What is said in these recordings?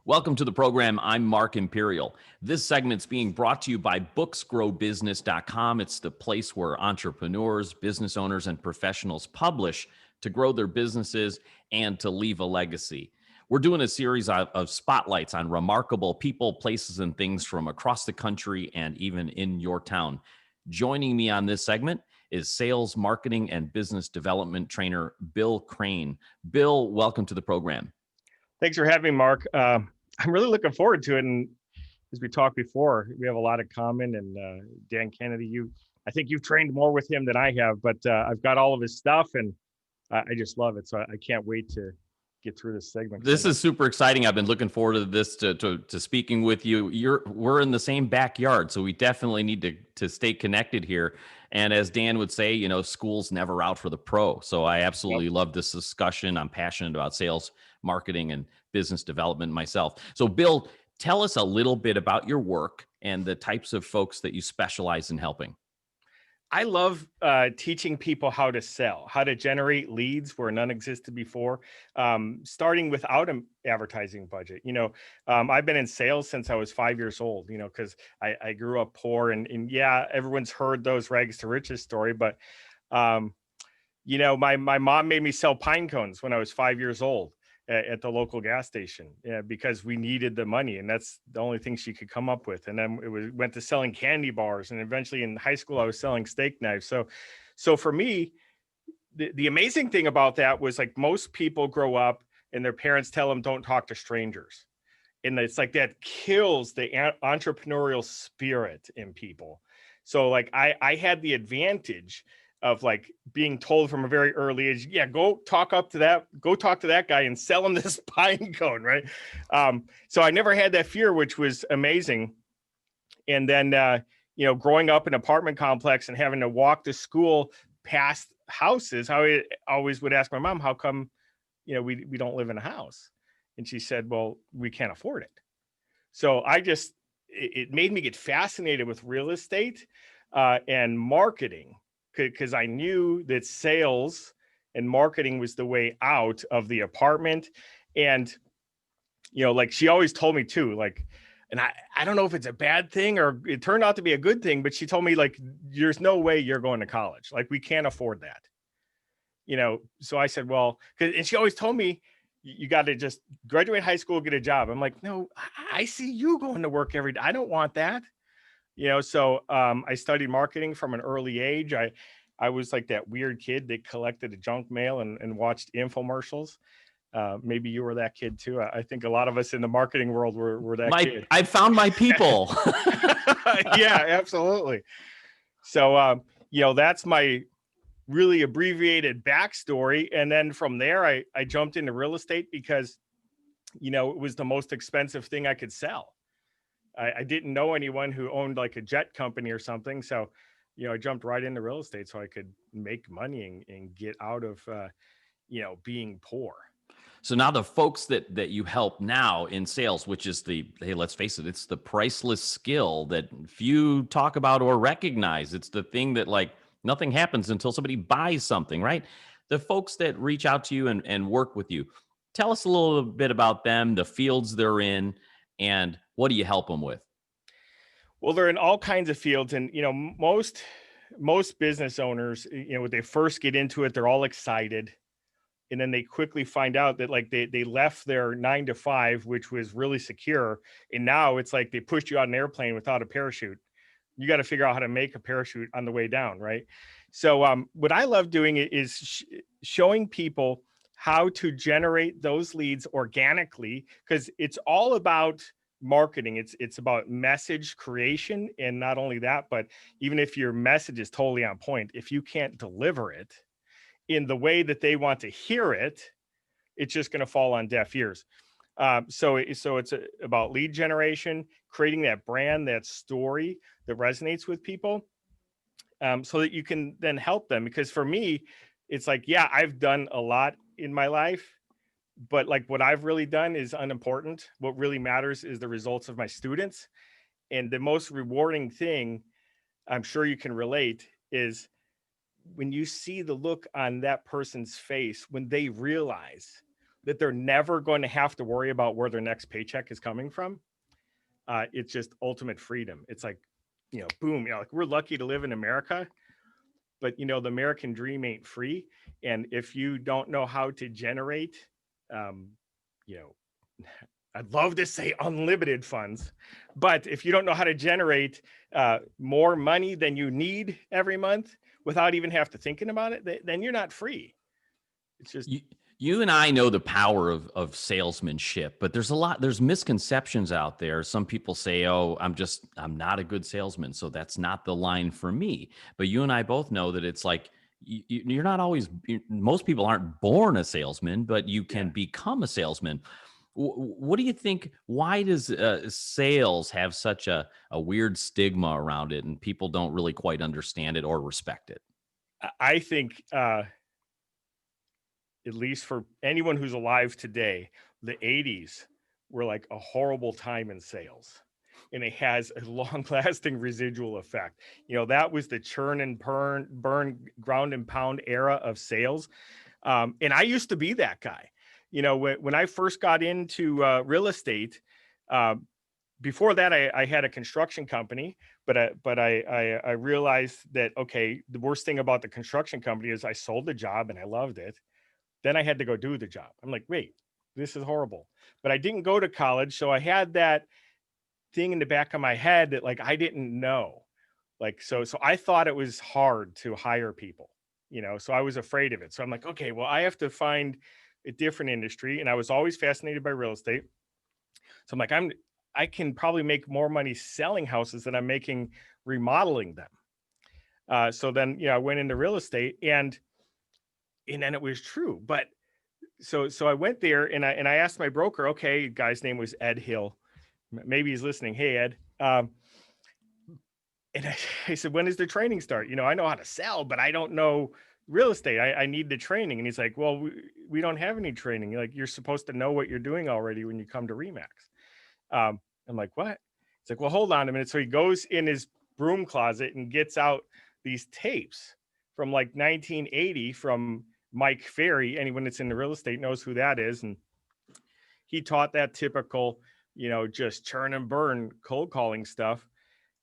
Welcome to the program. I'm Mark Imperial. This segment's being brought to you by booksgrowbusiness.com. It's the place where entrepreneurs, business owners, and professionals publish to grow their businesses and to leave a legacy. We're doing a series of spotlights on remarkable people, places, and things from across the country and even in your town. Joining me on this segment is sales, marketing, and business development trainer Bill Crane. Bill, welcome to the program. Thanks for having me, Mark. I'm really looking forward to it. And as we talked before, we have a lot in common. And Dan Kennedy, I think you've trained more with him than I have, but I've got all of his stuff and I just love it. So I can't wait to get through this segment. This is super exciting. I've been looking forward to this, to speaking with you. We're in the same backyard, so we definitely need to stay connected here. And as Dan would say, school's never out for the pro. So I absolutely love this discussion. I'm passionate about sales, marketing, and business development myself. So Bill, tell us a little bit about your work and the types of folks that you specialize in helping. I love teaching people how to sell, how to generate leads where none existed before, starting without an advertising budget. I've been in sales since I was 5 years old, because I grew up poor and yeah, everyone's heard those rags to riches story. But, my mom made me sell pine cones when I was 5 years old at the local gas station because we needed the money. And that's the only thing she could come up with. And then went to selling candy bars. And eventually in high school, I was selling steak knives. So for me, the amazing thing about that was like most people grow up and their parents tell them, don't talk to strangers. And it's like that kills the entrepreneurial spirit in people. So like I had the advantage of like being told from a very early age, go talk to that guy and sell him this pine cone. Right. So I never had that fear, which was amazing. And then, growing up in an apartment complex and having to walk to school past houses, I always would ask my mom, how come, we don't live in a house? And she said, well, we can't afford it. So it made me get fascinated with real estate and marketing, because I knew that sales and marketing was the way out of the apartment. And, like she always told me too, like, and I don't know if it's a bad thing or it turned out to be a good thing, but she told me like, there's no way you're going to college. Like we can't afford that. So I said, well, and she always told me, you got to just graduate high school, get a job. I'm like, no, I see you going to work every day. I don't want that. So I studied marketing from an early age. I was like that weird kid that collected the junk mail and watched infomercials. Maybe you were that kid too. I think a lot of us in the marketing world were that kid. I found my people. Yeah, absolutely. So, that's my really abbreviated backstory. And then from there, I jumped into real estate because, it was the most expensive thing I could sell. I didn't know anyone who owned like a jet company or something. So, I jumped right into real estate so I could make money and get out of, being poor. So now the folks that you help now in sales, which is hey, let's face it, it's the priceless skill that few talk about or recognize. It's the thing that like nothing happens until somebody buys something, right? The folks that reach out to you and work with you, tell us a little bit about them, the fields they're in, and what do you help them with? Well, they're in all kinds of fields. And, most business owners, when they first get into it, they're all excited. And then they quickly find out that like they left their 9 to 5, which was really secure. And now it's like they pushed you on an airplane without a parachute. You got to figure out how to make a parachute on the way down. Right. So what I love doing is showing people how to generate those leads organically, because it's all about marketing. It's about message creation. And not only that, but even if your message is totally on point, if you can't deliver it in the way that they want to hear it, it's just going to fall on deaf ears. So it's about lead generation, creating that brand, that story that resonates with people, so that you can then help them. Because for me, it's like, yeah, I've done a lot in my life, but like what I've really done is unimportant. What really matters is the results of my students. And the most rewarding thing, I'm sure you can relate, is when you see the look on that person's face when they realize that they're never going to have to worry about where their next paycheck is coming from, it's just ultimate freedom. It's like, boom, like we're lucky to live in America, but the American dream ain't free. And if you don't know how to generate, you know, I'd love to say unlimited funds, but if you don't know how to generate more money than you need every month without even have to thinking about it, then you're not free. It's just you and I know the power of salesmanship, but there's misconceptions out there. Some people say, "Oh, I'm not a good salesman, so that's not the line for me." But you and I both know that it's like you're not always. Most people aren't born a salesman, but you can become a salesman. What do you think? Why does sales have such a weird stigma around it, and people don't really quite understand it or respect it? I think, at least for anyone who's alive today, the 80s were like a horrible time in sales. And it has a long lasting residual effect. That was the churn and burn, ground and pound era of sales. And I used to be that guy. When I first got into real estate, before that, I had a construction company, but I realized that, okay, the worst thing about the construction company is I sold the job and I loved it. Then I had to go do the job. I'm like, wait, this is horrible. But I didn't go to college. So I had that thing in the back of my head that like, I didn't know. Like, so I thought it was hard to hire people, so I was afraid of it. So I'm like, okay, well, I have to find a different industry. And I was always fascinated by real estate. So I'm like, I can probably make more money selling houses than I'm making remodeling them. So then, I went into real estate and then it was true. But so I went there and I asked my broker, okay, guy's name was Ed Hill. Maybe he's listening. Hey, Ed. And I said, when does the training start? I know how to sell, but I don't know real estate. I need the training. And he's like, well, we don't have any training. Like, you're supposed to know what you're doing already when you come to Remax. I'm like, what? It's like, well, hold on a minute. So he goes in his broom closet and gets out these tapes from like 1980 from Mike Ferry. Anyone that's in the real estate knows who that is. And he taught that typical, just churn and burn cold calling stuff.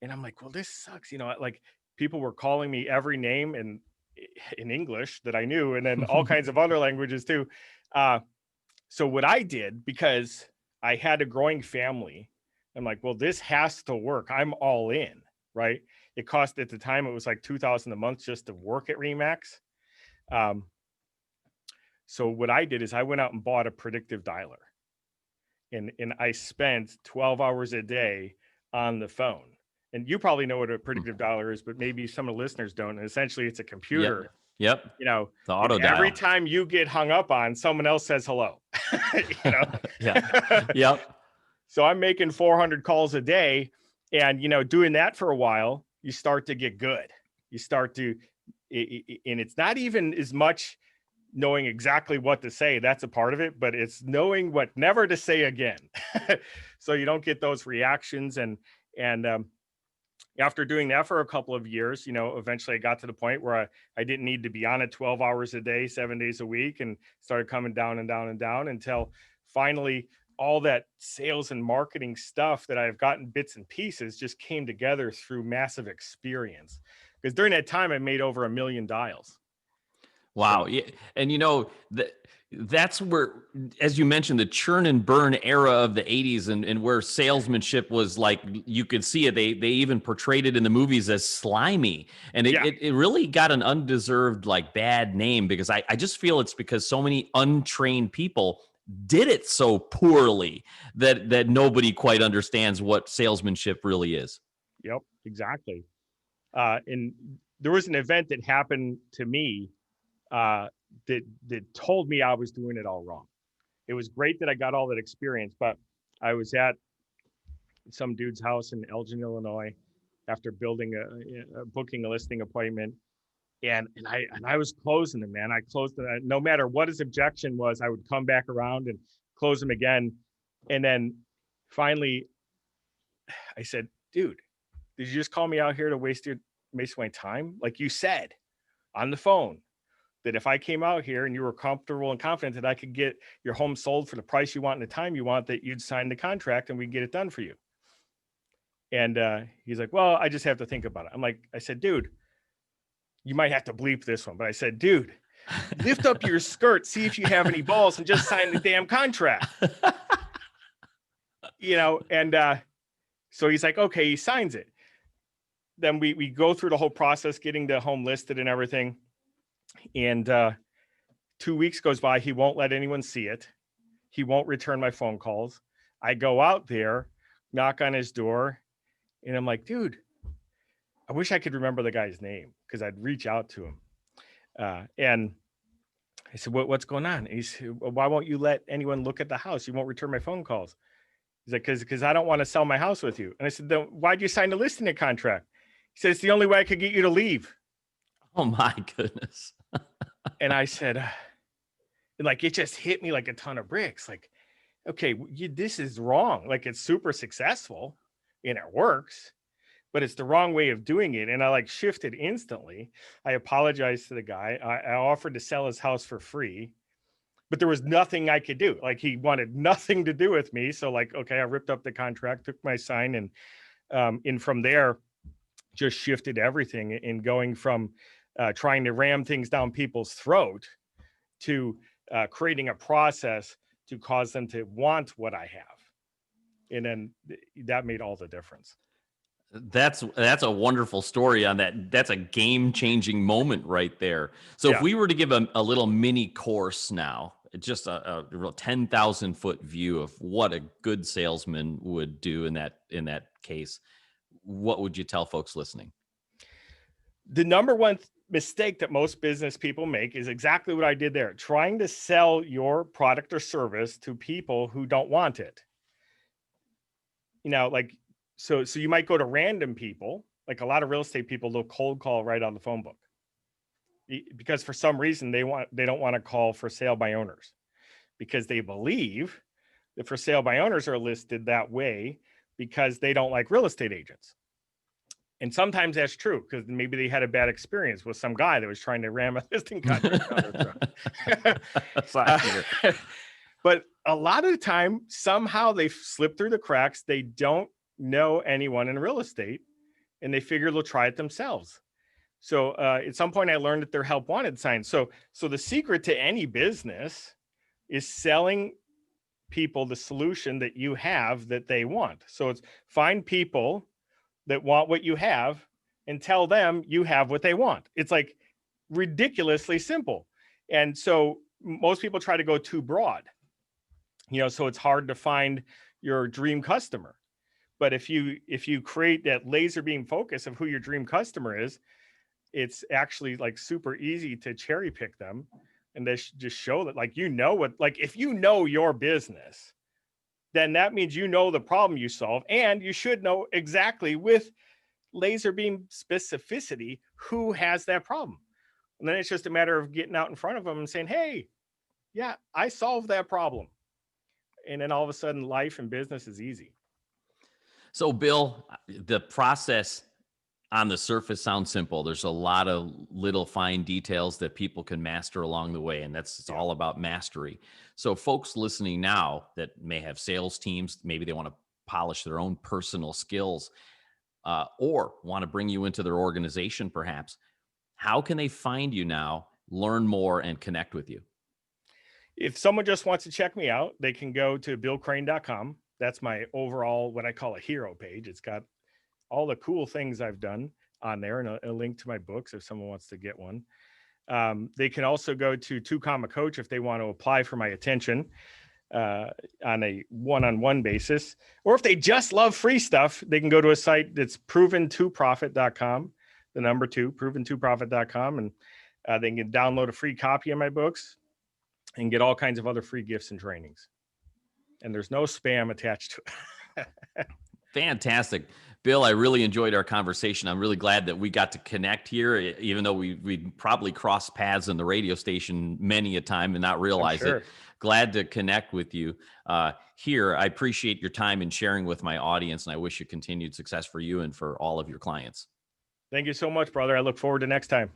And I'm like, well, this sucks. Like people were calling me every name in English that I knew, and then all kinds of other languages too. So what I did, because I had a growing family, I'm like, well, this has to work. I'm all in, right? It cost at the time, it was like $2,000 a month just to work at Remax. So what I did is I went out and bought a predictive dialer, and I spent 12 hours a day on the phone. And you probably know what a predictive dialer is, but maybe some of the listeners don't. And essentially it's a computer. Yep. The auto dial. Every time you get hung up on, someone else says hello. Yeah. Yep. So I'm making 400 calls a day, and doing that for a while, you start to get good. You start to, and it's not even as much knowing exactly what to say. That's a part of it, but it's knowing what never to say again. So you don't get those reactions. And after doing that for a couple of years, eventually I got to the point where I didn't need to be on it 12 hours a day, 7 days a week, and started coming down and down and down until finally all that sales and marketing stuff that I've gotten bits and pieces just came together through massive experience. Because during that time, I made over 1 million dials. Wow. Yeah. And that's where, as you mentioned, the churn and burn era of the 80s and where salesmanship was like, you could see it. They even portrayed it in the movies as slimy. And it really got an undeserved like bad name, because I just feel it's because so many untrained people did it so poorly that nobody quite understands what salesmanship really is. Yep, exactly. And there was an event that happened to me that told me I was doing it all wrong. It was great that I got all that experience, but I was at some dude's house in Elgin, Illinois, after booking a listing appointment, and I was closing them, man. I closed them. No matter what his objection was, I would come back around and close them again. And then finally, I said, "Dude, did you just call me out here to waste my time? Like you said on the phone, that if I came out here and you were comfortable and confident that I could get your home sold for the price you want and the time you want, that you'd sign the contract and we'd get it done for you. And he's like, well, I just have to think about it. I said, dude, you might have to bleep this one, but I said, dude, lift up your skirt, see if you have any balls, and just sign the damn contract. And so he's like, okay, he signs it. Then we go through the whole process, getting the home listed and everything. And 2 weeks goes by. He won't let anyone see it. He won't return my phone calls. I go out there, knock on his door, and I'm like, dude, I wish I could remember the guy's name because I'd reach out to him. And I said, what's going on? And he said, well, why won't you let anyone look at the house? You won't return my phone calls. He's like, because I don't want to sell my house with you. And I said, then why'd you sign the listing contract? He said, it's the only way I could get you to leave. Oh my goodness. And I said, and like, it just hit me like a ton of bricks. Like, okay, this is wrong. Like, it's super successful and it works, but it's the wrong way of doing it. And I like shifted instantly. I apologized to the guy. I offered to sell his house for free, but there was nothing I could do. Like, he wanted nothing to do with me. So like, okay, I ripped up the contract, took my sign, and from there just shifted everything in going from trying to ram things down people's throat to creating a process to cause them to want what I have. And then that made all the difference. That's a wonderful story on that. That's a game-changing moment right there. So if we were to give a little mini course now, just a real 10,000 foot view of what a good salesman would do in that case, what would you tell folks listening? The number one mistake that most business people make is exactly what I did there, trying to sell your product or service to people who don't want it. Like, so you might go to random people, like a lot of real estate people, they'll cold call right on the phone book because for some reason they don't want to call for sale by owners because they believe that for sale by owners are listed that way because they don't like real estate agents. And sometimes that's true because maybe they had a bad experience with some guy that was trying to ram a listing contract down their throat. But a lot of the time, somehow they slip through the cracks. They don't know anyone in real estate and they figure they'll try it themselves. So at some point I learned that they're help wanted signs. So the secret to any business is selling people the solution that you have that they want. So it's find people that want what you have and tell them you have what they want. It's like ridiculously simple. And so most people try to go too broad, so it's hard to find your dream customer. But if you create that laser beam focus of who your dream customer is, it's actually like super easy to cherry pick them. And they just show that, like, if you know your business, then that means you know the problem you solve, and you should know exactly with laser beam specificity who has that problem. And then it's just a matter of getting out in front of them and saying, hey, yeah, I solved that problem. And then all of a sudden life and business is easy. So Bill, the process on the surface sounds simple. There's a lot of little fine details that people can master along the way, and it's all about mastery. So folks listening now that may have sales teams, maybe they want to polish their own personal skills, or want to bring you into their organization perhaps, how can they find you now, learn more, and connect with you? If someone just wants to check me out, they can go to billcrane.com. That's my overall, what I call a hero page. It's got all the cool things I've done on there and a link to my books if someone wants to get one. They can also go to 2 Comma Coach if they want to apply for my attention on a one-on-one basis. Or if they just love free stuff, they can go to a site that's proven2profit.com, the number 2, proven2profit.com, and they can download a free copy of my books and get all kinds of other free gifts and trainings. And there's no spam attached to it. Fantastic. Bill, I really enjoyed our conversation. I'm really glad that we got to connect here, even though we probably crossed paths in the radio station many a time and not realize it. Glad to connect with you here. I appreciate your time and sharing with my audience, and I wish you continued success for you and for all of your clients. Thank you so much, brother. I look forward to next time.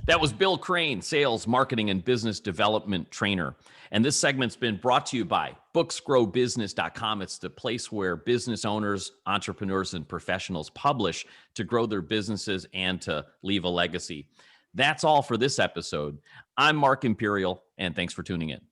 That was Bill Crane, sales, marketing, and business development trainer. And this segment's been brought to you by booksgrowbusiness.com. It's the place where business owners, entrepreneurs, and professionals publish to grow their businesses and to leave a legacy. That's all for this episode. I'm Mark Imperial, and thanks for tuning in.